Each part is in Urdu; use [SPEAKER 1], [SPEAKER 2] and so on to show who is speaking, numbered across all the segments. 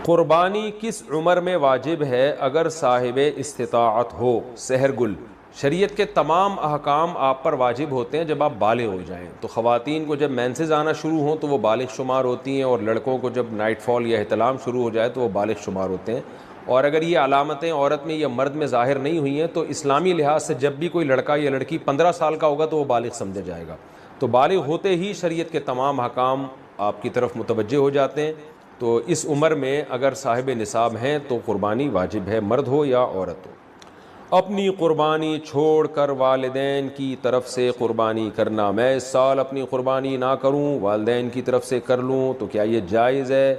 [SPEAKER 1] قربانی کس عمر میں واجب ہے اگر صاحب استطاعت ہو؟ سحر گل: شریعت کے تمام احکام آپ پر واجب ہوتے ہیں جب آپ بالغ ہو جائیں. تو خواتین کو جب مینسز آنا شروع ہوں تو وہ بالغ شمار ہوتی ہیں، اور لڑکوں کو جب نائٹ فال یا احتلام شروع ہو جائے تو وہ بالغ شمار ہوتے ہیں. اور اگر یہ علامتیں عورت میں یا مرد میں ظاہر نہیں ہوئی ہیں تو اسلامی لحاظ سے جب بھی کوئی لڑکا یا لڑکی 15 سال کا ہوگا تو وہ بالغ سمجھا جائے گا. تو بالغ ہوتے ہی شریعت کے تمام احکام آپ کی طرف متوجہ ہو جاتے ہیں. تو اس عمر میں اگر صاحب نصاب ہیں تو قربانی واجب ہے، مرد ہو یا عورت ہو. اپنی قربانی چھوڑ کر والدین کی طرف سے قربانی کرنا: میں اس سال اپنی قربانی نہ کروں، والدین کی طرف سے کر لوں، تو کیا یہ جائز ہے؟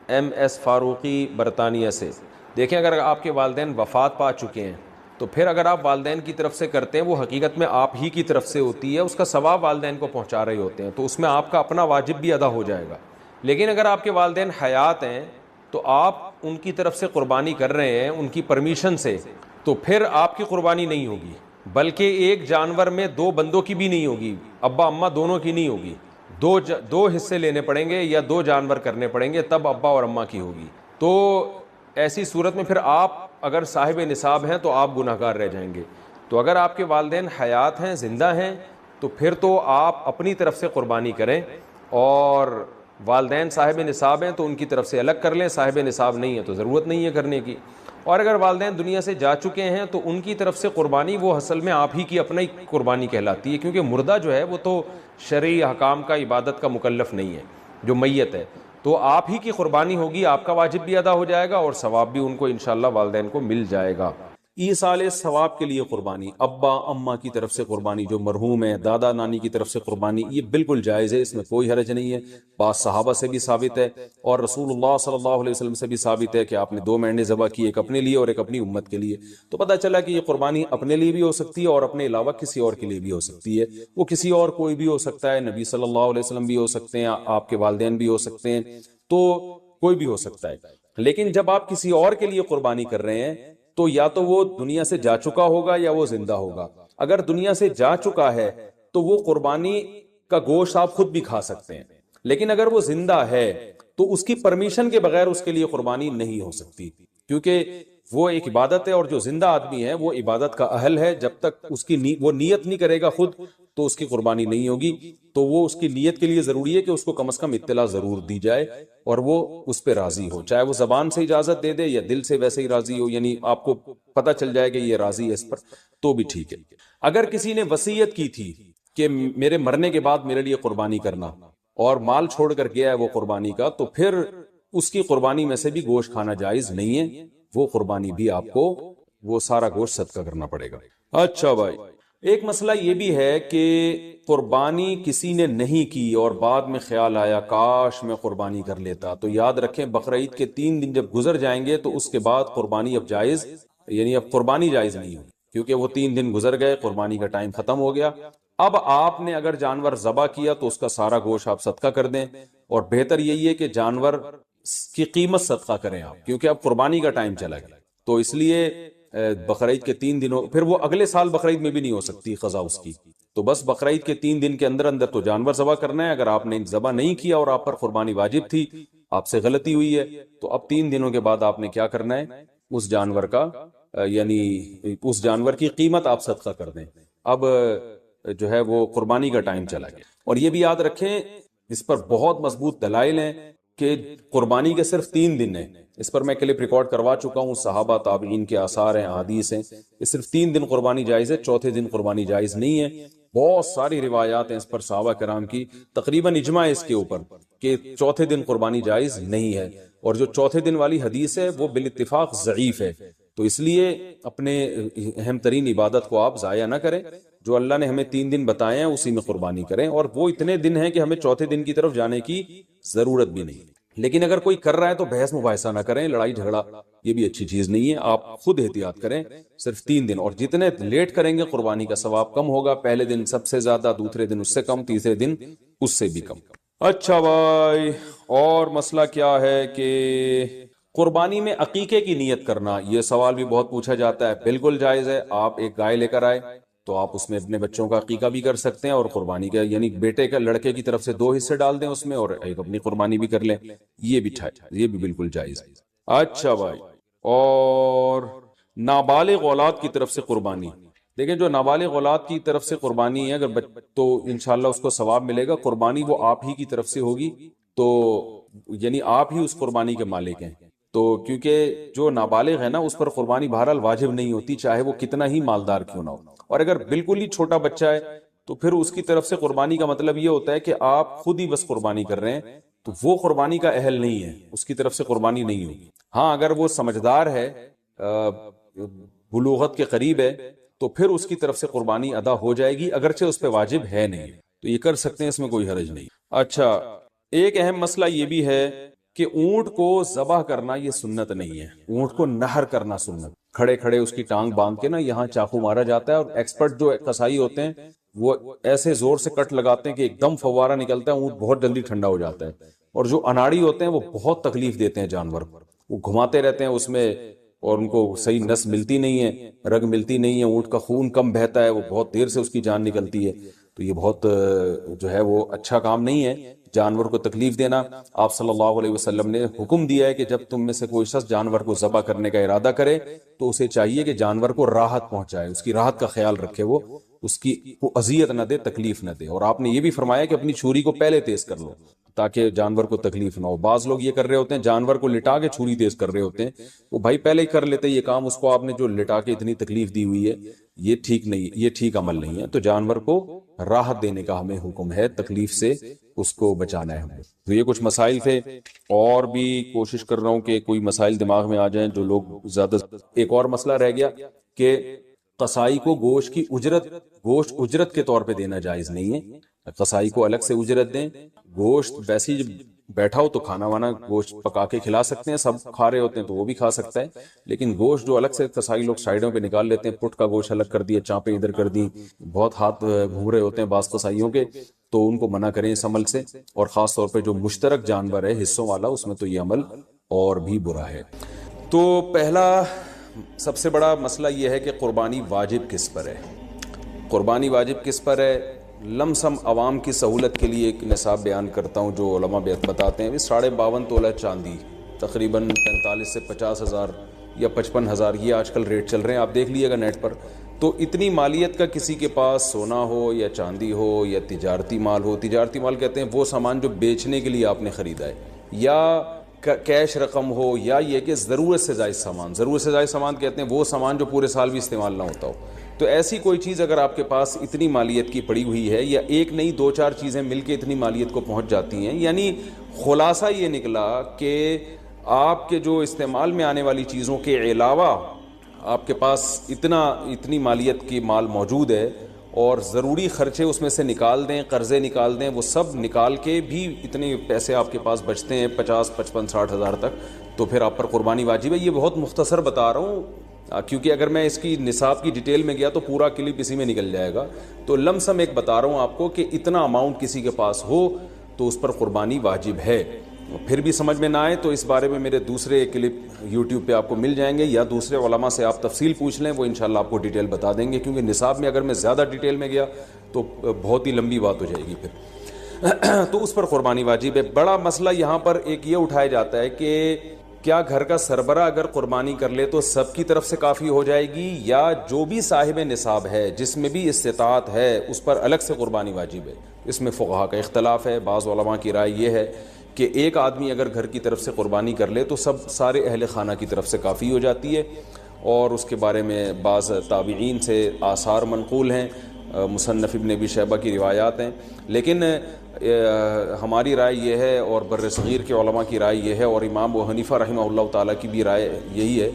[SPEAKER 1] ایم ایس فاروقی برطانیہ سے. دیکھیں، اگر آپ کے والدین وفات پا چکے ہیں تو پھر اگر آپ والدین کی طرف سے کرتے ہیں وہ حقیقت میں آپ ہی کی طرف سے ہوتی ہے، اس کا ثواب والدین کو پہنچا رہے ہوتے ہیں، تو اس میں آپ کا اپنا واجب بھی ادا ہو جائے گا. لیکن اگر آپ کے والدین حیات ہیں تو آپ ان کی طرف سے قربانی کر رہے ہیں ان کی پرمیشن سے، تو پھر آپ کی قربانی نہیں ہوگی، بلکہ ایک جانور میں دو بندوں کی بھی نہیں ہوگی، ابا اماں دونوں کی نہیں ہوگی. دو حصے لینے پڑیں گے یا دو جانور کرنے پڑیں گے تب ابا اور اماں کی ہوگی. تو ایسی صورت میں پھر آپ اگر صاحب نصاب ہیں تو آپ گناہ گار رہ جائیں گے. تو اگر آپ کے والدین حیات ہیں، زندہ ہیں، تو پھر تو آپ اپنی طرف سے قربانی کریں، اور والدین صاحب نصاب ہیں تو ان کی طرف سے الگ کر لیں، صاحب نصاب نہیں ہے تو ضرورت نہیں ہے کرنے کی. اور اگر والدین دنیا سے جا چکے ہیں تو ان کی طرف سے قربانی وہ اصل میں آپ ہی کی اپنا ہی قربانی کہلاتی ہے، کیونکہ مردہ جو ہے وہ تو شرعی احکام کا، عبادت کا مکلف نہیں ہے، جو میت ہے. تو آپ ہی کی قربانی ہوگی، آپ کا واجب بھی ادا ہو جائے گا اور ثواب بھی ان کو انشاءاللہ والدین کو مل جائے گا. ایصال ثواب کے لیے قربانی: ابا اماں کی طرف سے قربانی جو مرحوم ہے، دادا نانی کی طرف سے قربانی، یہ بالکل جائز ہے، اس میں کوئی حرج نہیں ہے. بعض صحابہ سے بھی ثابت ہے اور رسول اللہ صلی اللہ علیہ وسلم سے بھی ثابت ہے کہ آپ نے 2 مینڈے ذبح کی، ایک اپنے لیے اور ایک اپنی امت کے لیے. تو پتہ چلا کہ یہ قربانی اپنے لیے بھی ہو سکتی ہے اور اپنے علاوہ کسی اور کے لیے بھی ہو سکتی ہے. وہ کسی اور کوئی بھی ہو سکتا ہے، نبی صلی اللہ علیہ وسلم بھی ہو سکتے ہیں، آپ کے والدین بھی ہو سکتے ہیں، تو کوئی بھی ہو سکتا ہے. لیکن جب آپ کسی اور کے لیے قربانی کر رہے ہیں تو یا تو وہ دنیا سے جا چکا ہوگا یا وہ زندہ ہوگا. اگر دنیا سے جا چکا ہے تو وہ قربانی کا گوشت آپ خود بھی کھا سکتے ہیں، لیکن اگر وہ زندہ ہے تو اس کی پرمیشن کے بغیر اس کے لیے قربانی نہیں ہو سکتی، کیونکہ وہ ایک عبادت ہے اور جو زندہ آدمی ہے وہ عبادت کا اہل ہے. جب تک اس کی وہ نیت نہیں کرے گا خود تو اس کی قربانی نہیں ہوگی. تو وہ اس کی نیت کے لیے ضروری ہے کہ اس کو کم از کم اطلاع ضرور دی جائے اور وہ اس پہ راضی ہو، چاہے وہ زبان سے اجازت دے دے یا دل سے ویسے ہی راضی ہو، یعنی آپ کو پتہ چل جائے کہ یہ راضی ہے اس پر، تو بھی ٹھیک ہے. اگر کسی نے وصیت کی تھی کہ میرے مرنے کے بعد میرے لیے قربانی کرنا اور مال چھوڑ کر گیا ہے وہ قربانی کا، تو پھر اس کی قربانی میں سے بھی گوشت کھانا جائز نہیں ہے، وہ قربانی بھی آپ کو وہ سارا گوشت صدقہ کرنا پڑے گا. اچھا بھائی، ایک مسئلہ یہ بھی ہے کہ قربانی کسی نے نہیں کی اور بعد میں خیال آیا کاش میں قربانی کر لیتا، تو یاد رکھیں بقرعید کے 3 دن جب گزر جائیں گے تو اس کے بعد قربانی اب جائز، یعنی اب قربانی جائز نہیں ہوگی، کیونکہ وہ 3 دن گزر گئے، قربانی کا ٹائم ختم ہو گیا. اب آپ نے اگر جانور ذبح کیا تو اس کا سارا گوشت آپ صدقہ کر دیں، اور بہتر یہی ہے کہ جانور کی قیمت صدقہ کریں آپ، کیونکہ اب قربانی کا ٹائم چلا گیا. تو اس لیے بقرعید کے 3 دنوں، پھر وہ اگلے سال بقرعید میں بھی نہیں ہو سکتی قضا اس کی، تو بس بقرعید کے 3 دن کے اندر اندر تو جانور ذبح کرنا ہے. اگر آپ نے ذبح نہیں کیا اور آپ پر قربانی واجب تھی، آپ سے غلطی ہوئی ہے، تو اب 3 دنوں کے بعد آپ نے کیا کرنا ہے، اس جانور کا یعنی اس جانور کی قیمت آپ صدقہ کر دیں. اب جو ہے وہ قربانی کا ٹائم چلا گیا. اور یہ بھی یاد رکھیں اس پر بہت مضبوط دلائل ہیں کہ قربانی کے صرف 3 دن ہیں. اس پر میں کلپ ریکارڈ کروا چکا ہوں، صحابہ تابعین کے آثار ہیں، احادیث ہیں. یہ صرف 3 دن قربانی جائز ہے، چوتھے دن قربانی جائز نہیں ہے. بہت ساری روایات ہیں اس پر صحابہ کرام کی، تقریباً اجماع ہے اس کے اوپر کہ چوتھے دن قربانی جائز نہیں ہے. اور جو چوتھے دن والی حدیث ہے وہ بالاتفاق ضعیف ہے. تو اس لیے اپنے اہم ترین عبادت کو آپ ضائع نہ کریں. جو اللہ نے ہمیں 3 دن بتائے ہیں اسی میں قربانی کریں، اور وہ اتنے دن ہیں کہ ہمیں چوتھے دن کی طرف جانے کی ضرورت بھی نہیں. لیکن اگر کوئی کر رہا ہے تو بحث مباحثہ نہ کریں، لڑائی جھگڑا یہ بھی اچھی چیز نہیں ہے. آپ خود احتیاط کریں، صرف 3 دن، اور جتنے لیٹ کریں گے قربانی کا ثواب کم ہوگا. پہلے دن سب سے زیادہ، دوسرے دن اس سے کم، تیسرے دن اس سے بھی کم. اچھا بھائی، اور مسئلہ کیا ہے کہ قربانی میں عقیقے کی نیت کرنا، یہ سوال بھی بہت پوچھا جاتا ہے. بالکل جائز ہے. آپ ایک گائے لے کر آئے تو آپ اس میں اپنے بچوں کا عقیقہ بھی کر سکتے ہیں، اور قربانی کا یعنی بیٹے کا، لڑکے کی طرف سے 2 حصے ڈال دیں اس میں اور ایک اپنی قربانی بھی کر لیں. یہ بھی بالکل جائز. اچھا بھائی، اور نابالغ اولاد کی طرف سے قربانی، دیکھیں جو نابالغ اولاد کی طرف سے قربانی ہے اگر تو انشاءاللہ اس کو ثواب ملے گا، قربانی وہ آپ ہی کی طرف سے ہوگی، تو یعنی آپ ہی اس قربانی کے مالک ہیں، تو کیونکہ جو نابالغ ہے نا اس پر قربانی بہرحال واجب نہیں ہوتی، چاہے وہ کتنا ہی مالدار کیوں نہ ہو، اور اگر بالکل ہی چھوٹا بچہ ہے تو پھر اس کی طرف سے قربانی کا مطلب یہ ہوتا ہے کہ آپ خود ہی بس قربانی کر رہے ہیں، تو وہ قربانی کا اہل نہیں ہے، اس کی طرف سے قربانی نہیں ہوگی۔ ہاں اگر وہ سمجھدار ہے، بلوغت کے قریب ہے، تو پھر اس کی طرف سے قربانی ادا ہو جائے گی، اگرچہ اس پہ واجب ہے نہیں، تو یہ کر سکتے ہیں، اس میں کوئی حرج نہیں۔ اچھا، ایک اہم مسئلہ یہ بھی ہے کہ اونٹ کو ذبح کرنا یہ سنت نہیں ہے، اونٹ کو نہر کرنا سنت، کھڑے کھڑے اس کی ٹانگ باندھ کے نا یہاں چاقو مارا جاتا ہے، اور ایکسپرٹ جو قصائی ہوتے ہیں وہ ایسے زور سے کٹ لگاتے ہیں کہ ایک دم فوارہ نکلتا ہے، اونٹ بہت جلدی ٹھنڈا ہو جاتا ہے، اور جو اناڑی ہوتے ہیں وہ بہت تکلیف دیتے ہیں جانور کو، وہ گھماتے رہتے ہیں اس میں، اور ان کو صحیح نس ملتی نہیں ہے، رگ ملتی نہیں ہے، اونٹ کا خون کم بہتا ہے، وہ بہت دیر سے اس کی جان نکلتی ہے، تو یہ بہت جو ہے وہ اچھا کام نہیں ہے جانور کو تکلیف دینا۔ آپ صلی اللہ علیہ وسلم نے حکم دیا ہے کہ جب تم میں سے کوئی شخص جانور کو ذبح کرنے کا ارادہ کرے تو اسے چاہیے کہ جانور کو راحت پہنچائے، اس کی راحت کا خیال رکھے، وہ اس کی اذیت نہ دے، تکلیف نہ دے، اور آپ نے یہ بھی فرمایا کہ اپنی چھری کو پہلے تیز کر لو تاکہ جانور کو تکلیف نہ ہو۔ بعض لوگ یہ کر رہے ہوتے ہیں، جانور کو لٹا کے چھری تیز کر رہے ہوتے ہیں، وہ بھائی پہلے ہی کر لیتے یہ کام، اس کو آپ نے جو لٹا کے اتنی تکلیف دی ہوئی ہے، یہ ٹھیک نہیں، یہ ٹھیک عمل نہیں ہے، تو جانور کو راحت دینے کا ہمیں حکم ہے، تکلیف سے اس کو بچانا ہے ہمیں۔ تو یہ کچھ مسائل تھے، اور بھی کوشش کر رہا ہوں کہ کوئی مسائل دماغ میں آ جائیں جو لوگ زیادہ۔ ایک اور مسئلہ رہ گیا کہ قصائی کو گوشت کی اجرت کے طور پہ دینا جائز نہیں ہے، قصائی کو الگ سے اجرت دیں، گوشت ویسے ہی بیٹھا ہو تو کھانا وانا گوشت پکا کے کھلا سکتے ہیں، سب کھا رہے ہوتے ہیں تو وہ بھی کھا سکتا ہے، لیکن گوشت جو الگ سے قصائی لوگ سائیڈوں پہ نکال لیتے ہیں، پٹ کا گوشت الگ کر دیا، چانپیں ادھر کر دی، بہت ہاتھ گھوم رہے ہوتے ہیں بعض قصائیوں کے، تو ان کو منع کریں اس عمل سے، اور خاص طور پہ جو مشترک جانور ہے حصوں والا، اس میں تو یہ عمل اور بھی برا ہے۔ تو پہلا سب سے بڑا مسئلہ یہ ہے کہ قربانی واجب کس پر ہے، قربانی واجب کس پر ہے۔ لم سم عوام کی سہولت کے لیے ایک نصاب بیان کرتا ہوں جو علماء بتاتے ہیں، 52.5 تولہ چاندی تقریباً 45 سے 50 ہزار یا 55 ہزار، یہ آج کل ریٹ چل رہے ہیں، آپ دیکھ لیے گا نیٹ پر۔ تو اتنی مالیت کا کسی کے پاس سونا ہو یا چاندی ہو یا تجارتی مال ہو، تجارتی مال کہتے ہیں وہ سامان جو بیچنے کے لیے آپ نے خریدا ہے، یا کیش رقم ہو، یا یہ کہ ضرورت سے زائد سامان، ضرورت سے زائد سامان کہتے ہیں وہ سامان جو پورے سال بھی استعمال نہ ہوتا ہو، تو ایسی کوئی چیز اگر آپ کے پاس اتنی مالیت کی پڑی ہوئی ہے، یا ایک نہیں 2-4 چیزیں مل کے اتنی مالیت کو پہنچ جاتی ہیں، یعنی خلاصہ یہ نکلا کہ آپ کے جو استعمال میں آنے والی چیزوں کے علاوہ آپ کے پاس اتنی مالیت کی مال موجود ہے، اور ضروری خرچے اس میں سے نکال دیں، قرضے نکال دیں، وہ سب نکال کے بھی اتنے پیسے آپ کے پاس بچتے ہیں 50 55 60 ہزار تک، تو پھر آپ پر قربانی واجب ہے۔ یہ بہت مختصر بتا رہا ہوں کیونکہ اگر میں اس کی نصاب کی ڈیٹیل میں گیا تو پورا کلپ اسی میں نکل جائے گا، تو لم سم ایک بتا رہا ہوں آپ کو کہ اتنا اماؤنٹ کسی کے پاس ہو تو اس پر قربانی واجب ہے۔ پھر بھی سمجھ میں نہ آئے تو اس بارے میں میرے دوسرے کلپ یوٹیوب پہ آپ کو مل جائیں گے، یا دوسرے علماء سے آپ تفصیل پوچھ لیں، وہ انشاءاللہ آپ کو ڈیٹیل بتا دیں گے، کیونکہ نصاب میں اگر میں زیادہ ڈیٹیل میں گیا تو بہت ہی لمبی بات ہو جائے گی پھر تو اس پر قربانی واجب ہے۔ بڑا مسئلہ یہاں پر ایک یہ اٹھایا جاتا ہے کہ کیا گھر کا سربراہ اگر قربانی کر لے تو سب کی طرف سے کافی ہو جائے گی، یا جو بھی صاحب نصاب ہے جس میں بھی استطاعت ہے اس پر الگ سے قربانی واجب ہے؟ اس میں فقہا کا اختلاف ہے۔ بعض علماء کی رائے یہ ہے کہ ایک آدمی اگر گھر کی طرف سے قربانی کر لے تو سارے اہل خانہ کی طرف سے کافی ہو جاتی ہے، اور اس کے بارے میں بعض تابعین سے آثار منقول ہیں، مصنف ابن ابی شیبہ کی روایات ہیں، لیکن ہماری رائے یہ ہے، اور بر صغیر کے علماء کی رائے یہ ہے، اور امام ابو حنیفہ رحمہ اللہ تعالیٰ کی بھی رائے یہی ہے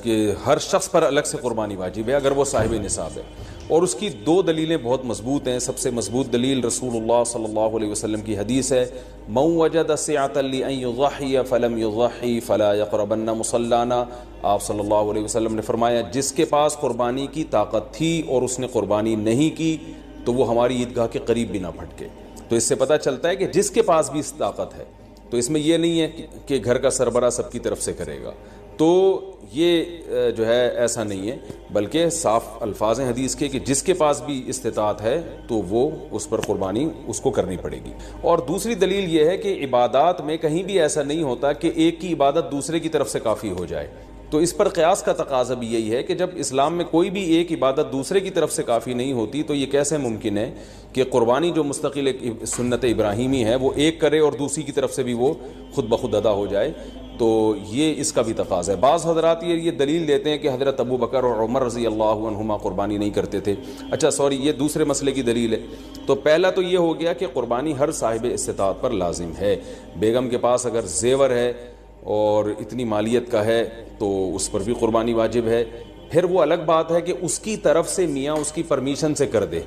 [SPEAKER 1] کہ ہر شخص پر الگ سے قربانی واجب ہے اگر وہ صاحب نصاب ہے، اور اس کی 2 دلیلیں بہت مضبوط ہیں۔ سب سے مضبوط دلیل رسول اللہ صلی اللہ علیہ وسلم کی حدیث ہے، من وجد سعة لأن يضحي فلم يضحي فلا يقربن مصلانا۔ آپ صلی اللہ علیہ وسلم نے فرمایا جس کے پاس قربانی کی طاقت تھی اور اس نے قربانی نہیں کی تو وہ ہماری عیدگاہ کے قریب بھی نہ پھٹکے۔ تو اس سے پتہ چلتا ہے کہ جس کے پاس بھی اس طاقت ہے، تو اس میں یہ نہیں ہے کہ گھر کا سربراہ سب کی طرف سے کرے گا، تو یہ جو ہے ایسا نہیں ہے، بلکہ صاف الفاظ ہیں حدیث کے کہ جس کے پاس بھی استطاعت ہے تو وہ اس پر قربانی اس کو کرنی پڑے گی۔ اور دوسری دلیل یہ ہے کہ عبادات میں کہیں بھی ایسا نہیں ہوتا کہ ایک کی عبادت دوسرے کی طرف سے کافی ہو جائے، تو اس پر قیاس کا تقاضا بھی یہی ہے کہ جب اسلام میں کوئی بھی ایک عبادت دوسرے کی طرف سے کافی نہیں ہوتی تو یہ کیسے ممکن ہے کہ قربانی جو مستقل ایک سنت ابراہیمی ہے وہ ایک کرے اور دوسری کی طرف سے بھی وہ خود بخود ادا ہو جائے؟ تو یہ اس کا بھی تقاضا ہے۔ بعض حضرات یہ دلیل دیتے ہیں کہ حضرت ابو بکر اور عمر رضی اللہ عنہما قربانی نہیں کرتے تھے۔ اچھا سوری، یہ دوسرے مسئلے کی دلیل ہے۔ تو پہلا تو یہ ہو گیا کہ قربانی ہر صاحب استطاعت پر لازم ہے۔ بیگم کے پاس اگر زیور ہے اور اتنی مالیت کا ہے تو اس پر بھی قربانی واجب ہے۔ پھر وہ الگ بات ہے کہ اس کی طرف سے میاں اس کی پرمیشن سے کر دے،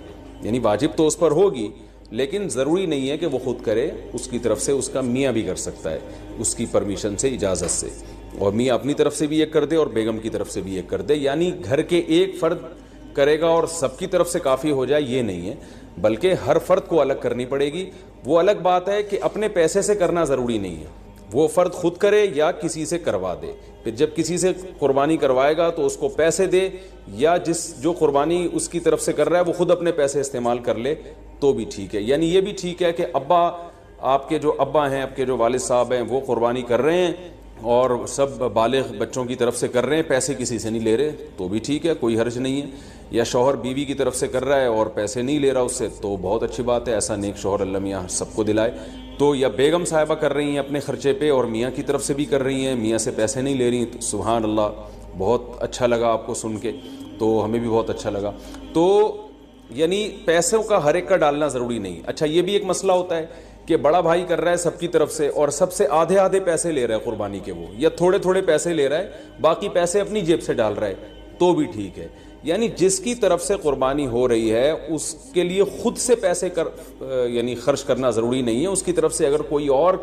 [SPEAKER 1] یعنی واجب تو اس پر ہوگی لیکن ضروری نہیں ہے کہ وہ خود کرے، اس کی طرف سے اس کا میاں بھی کر سکتا ہے اس کی پرمیشن سے، اجازت سے، اور میاں اپنی طرف سے بھی ایک کر دے اور بیگم کی طرف سے بھی ایک کر دے، یعنی گھر کے ایک فرد کرے گا اور سب کی طرف سے کافی ہو جائے یہ نہیں ہے، بلکہ ہر فرد کو الگ کرنی پڑے گی۔ وہ الگ بات ہے کہ اپنے پیسے سے کرنا ضروری نہیں ہے، وہ فرد خود کرے یا کسی سے کروا دے۔ پھر جب کسی سے قربانی کروائے گا تو اس کو پیسے دے، یا جو قربانی اس کی طرف سے کر رہا ہے وہ خود اپنے پیسے استعمال کر لے تو بھی ٹھیک ہے۔ یعنی یہ بھی ٹھیک ہے کہ آپ کے جو ابا ہیں، آپ کے جو والد صاحب ہیں وہ قربانی کر رہے ہیں اور سب بالغ بچوں کی طرف سے کر رہے ہیں، پیسے کسی سے نہیں لے رہے تو بھی ٹھیک ہے، کوئی حرج نہیں ہے۔ یا شوہر بیوی کی طرف سے کر رہا ہے اور پیسے نہیں لے رہا اس سے تو بہت اچھی بات ہے، ایسا نیک شوہر اللہ میاں سب کو دلائے۔ تو یا بیگم صاحبہ کر رہی ہیں اپنے خرچے پہ اور میاں کی طرف سے بھی کر رہی ہیں، میاں سے پیسے نہیں لے رہی، تو سبحان اللہ، بہت اچھا لگا آپ کو سن کے، تو ہمیں بھی بہت اچھا لگا۔ تو یعنی پیسوں کا ہر ایک کا ڈالنا ضروری نہیں۔ اچھا یہ بھی ایک مسئلہ ہوتا ہے کہ بڑا بھائی کر رہا ہے سب کی طرف سے اور سب سے آدھے آدھے پیسے لے رہا ہے قربانی کے، وہ یا تھوڑے تھوڑے پیسے لے رہا ہے، باقی پیسے اپنی جیب سے ڈال رہا ہے تو بھی ٹھیک ہے۔ یعنی جس کی طرف سے قربانی ہو رہی ہے اس کے لیے خود سے پیسے یعنی خرچ کرنا ضروری نہیں ہے، اس کی طرف سے اگر کوئی اور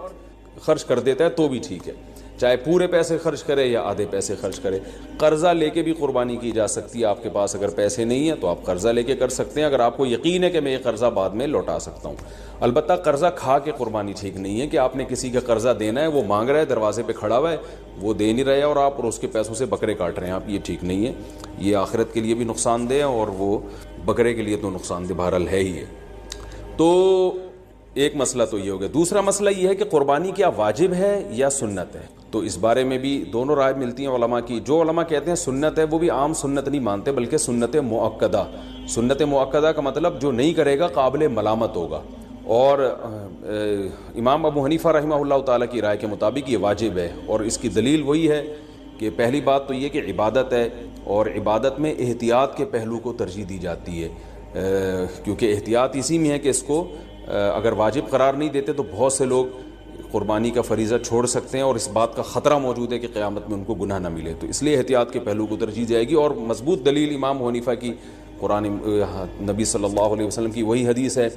[SPEAKER 1] خرچ کر دیتا ہے تو بھی ٹھیک ہے، چاہے پورے پیسے خرچ کرے یا آدھے پیسے خرچ کرے۔ قرضہ لے کے بھی قربانی کی جا سکتی ہے، آپ کے پاس اگر پیسے نہیں ہیں تو آپ قرضہ لے کے کر سکتے ہیں، اگر آپ کو یقین ہے کہ میں یہ قرضہ بعد میں لوٹا سکتا ہوں۔ البتہ قرضہ کھا کے قربانی ٹھیک نہیں ہے کہ آپ نے کسی کا قرضہ دینا ہے، وہ مانگ رہا ہے، دروازے پہ کھڑا ہوا ہے، وہ دے نہیں رہے اور آپ اس کے پیسوں سے بکرے کاٹ رہے ہیں آپ، یہ ٹھیک نہیں ہے، یہ آخرت کے لیے بھی نقصان دہ ہے اور وہ بکرے کے لیے تو نقصان دہ بہرحال ہے ہی ہے۔ تو ایک مسئلہ تو یہ ہو گیا۔ دوسرا مسئلہ یہ ہے کہ قربانی کیا واجب ہے یا سنت ہے، تو اس بارے میں بھی دونوں رائے ملتی ہیں علماء کی۔ جو علماء کہتے ہیں سنت ہے وہ بھی عام سنت نہیں مانتے بلکہ سنت مؤکدہ۔ سنت مؤکدہ کا مطلب جو نہیں کرے گا قابل ملامت ہوگا، اور امام ابو حنیفہ رحمہ اللہ تعالیٰ کی رائے کے مطابق یہ واجب ہے، اور اس کی دلیل وہی ہے کہ پہلی بات تو یہ کہ عبادت ہے اور عبادت میں احتیاط کے پہلو کو ترجیح دی جاتی ہے، کیونکہ احتیاط اسی میں ہے کہ اس کو اگر واجب قرار نہیں دیتے تو بہت سے لوگ قربانی کا فریضہ چھوڑ سکتے ہیں اور اس بات کا خطرہ موجود ہے کہ قیامت میں ان کو گناہ نہ ملے، تو اس لیے احتیاط کے پہلو کو ترجیح جائے گی۔ اور مضبوط دلیل امام ابو حنیفہ کی قرآن نبی صلی اللہ علیہ وسلم کی وہی حدیث ہے،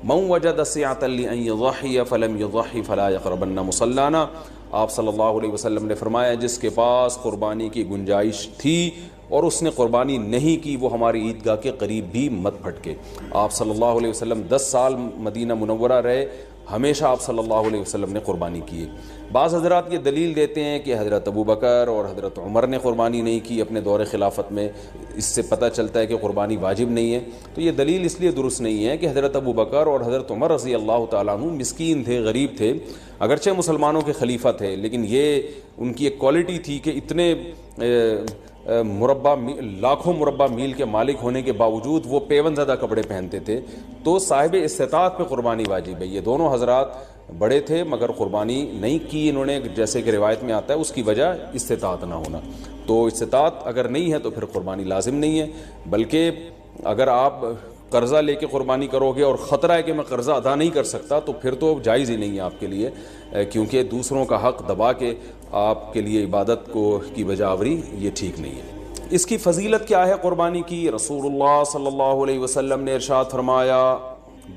[SPEAKER 1] من وجد سعة لأن يضحي فلم يضحي فلا يقربن مصلانا۔ آپ صلی اللہ علیہ وسلم نے فرمایا جس کے پاس قربانی کی گنجائش تھی اور اس نے قربانی نہیں کی وہ ہماری عیدگاہ کے قریب بھی مت پھٹکے۔ آپ صلی اللہ علیہ وسلم 10 سال مدینہ منورہ رہے، ہمیشہ آپ صلی اللہ علیہ وسلم نے قربانی کی۔ بعض حضرات یہ دلیل دیتے ہیں کہ حضرت ابو بکر اور حضرت عمر نے قربانی نہیں کی اپنے دور خلافت میں، اس سے پتہ چلتا ہے کہ قربانی واجب نہیں ہے، تو یہ دلیل اس لیے درست نہیں ہے کہ حضرت ابو بکر اور حضرت عمر رضی اللہ تعالیٰ عنہ مسکین تھے، غریب تھے، اگرچہ مسلمانوں کے خلیفہ تھے لیکن یہ ان کی ایک کوالٹی تھی کہ اتنے لاکھوں مربع میل کے مالک ہونے کے باوجود وہ پیون زدہ کپڑے پہنتے تھے، تو صاحب استطاعت پہ قربانی واجب ہے۔ یہ دونوں حضرات بڑے تھے مگر قربانی نہیں کی انہوں نے، جیسے کہ روایت میں آتا ہے اس کی وجہ استطاعت نہ ہونا، تو استطاعت اگر نہیں ہے تو پھر قربانی لازم نہیں ہے، بلکہ اگر آپ قرضہ لے کے قربانی کرو گے اور خطرہ ہے کہ میں قرضہ ادا نہیں کر سکتا تو پھر تو جائز ہی نہیں ہے آپ کے لیے، کیونکہ دوسروں کا حق دبا کے آپ کے لیے عبادت کی وجہ آوری یہ ٹھیک نہیں ہے۔ اس کی فضیلت کیا ہے قربانی کی؟ رسول اللہ صلی اللہ علیہ وسلم نے ارشاد فرمایا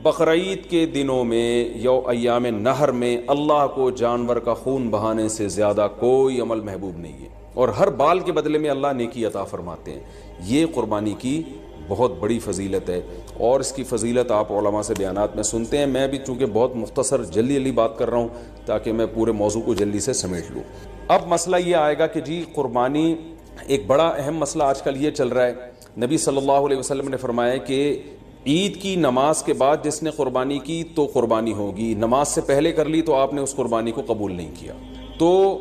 [SPEAKER 1] بقرعید کے دنوں میں یا ایام نہر میں اللہ کو جانور کا خون بہانے سے زیادہ کوئی عمل محبوب نہیں ہے، اور ہر بال کے بدلے میں اللہ نیکی عطا فرماتے ہیں۔ یہ قربانی کی بہت بڑی فضیلت ہے، اور اس کی فضیلت آپ علماء سے بیانات میں سنتے ہیں۔ میں بھی چونکہ بہت مختصر جلدی بات کر رہا ہوں تاکہ میں پورے موضوع کو جلدی سے سمیٹ لوں۔ اب مسئلہ یہ آئے گا کہ جی قربانی، ایک بڑا اہم مسئلہ آج کل یہ چل رہا ہے، نبی صلی اللہ علیہ وسلم نے فرمایا کہ عید کی نماز کے بعد جس نے قربانی کی تو قربانی ہوگی، نماز سے پہلے کر لی تو آپ نے اس قربانی کو قبول نہیں کیا۔ تو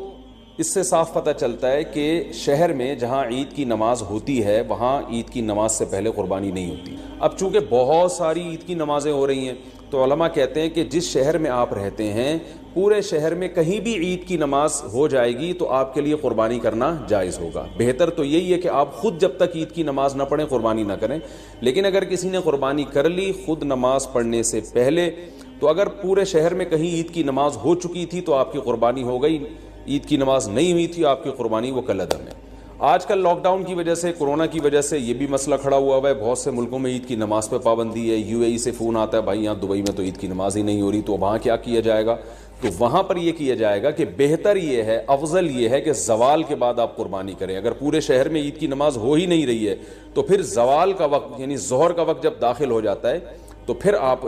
[SPEAKER 1] اس سے صاف پتہ چلتا ہے کہ شہر میں جہاں عید کی نماز ہوتی ہے وہاں عید کی نماز سے پہلے قربانی نہیں ہوتی۔ اب چونکہ بہت ساری عید کی نمازیں ہو رہی ہیں تو علماء کہتے ہیں کہ جس شہر میں آپ رہتے ہیں پورے شہر میں کہیں بھی عید کی نماز ہو جائے گی تو آپ کے لیے قربانی کرنا جائز ہوگا۔ بہتر تو یہی ہے کہ آپ خود جب تک عید کی نماز نہ پڑھیں قربانی نہ کریں، لیکن اگر کسی نے قربانی کر لی خود نماز پڑھنے سے پہلے تو اگر پورے شہر میں کہیں عید کی نماز ہو چکی تھی تو آپ کی قربانی ہو گئی، عید کی نماز نہیں ہوئی تھی آپ کی قربانی وہ کالعدم ہے۔ آج کل لاک ڈاؤن کی وجہ سے، کورونا کی وجہ سے یہ بھی مسئلہ کھڑا ہوا ہے، بہت سے ملکوں میں عید کی نماز پہ پابندی ہے۔ یو اے ای سے فون آتا ہے بھائی یہاں دبئی میں تو عید کی نماز ہی نہیں ہو رہی، تو وہاں کیا کیا جائے گا؟ تو وہاں پر یہ کیا جائے گا کہ بہتر یہ ہے، افضل یہ ہے کہ زوال کے بعد آپ قربانی کریں۔ اگر پورے شہر میں عید کی نماز ہو ہی نہیں رہی ہے تو پھر زوال کا وقت یعنی ظہر کا وقت جب داخل ہو جاتا ہے تو پھر آپ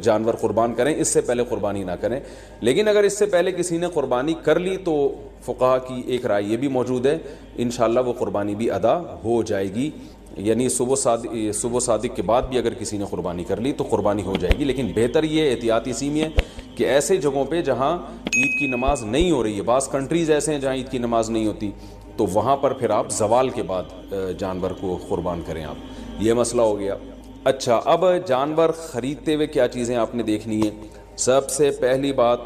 [SPEAKER 1] جانور قربان کریں، اس سے پہلے قربانی نہ کریں۔ لیکن اگر اس سے پہلے کسی نے قربانی کر لی تو فقہا کی ایک رائے یہ بھی موجود ہے، انشاءاللہ وہ قربانی بھی ادا ہو جائے گی، یعنی صبح صادق کے بعد بھی اگر کسی نے قربانی کر لی تو قربانی ہو جائے گی۔ لیکن بہتر یہ احتیاط اسی میں ہے کہ ایسے جگہوں پہ جہاں عید کی نماز نہیں ہو رہی ہے، بعض کنٹریز ایسے ہیں جہاں عید کی نماز نہیں ہوتی، تو وہاں پر پھر آپ زوال کے بعد جانور کو قربان کریں آپ۔ یہ مسئلہ ہو گیا۔ اچھا، اب جانور خریدتے ہوئے کیا چیزیں آپ نے دیکھنی ہے؟ سب سے پہلی بات،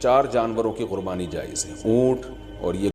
[SPEAKER 1] 4 جانوروں کی قربانی جائز ہے، اونٹ اور یہ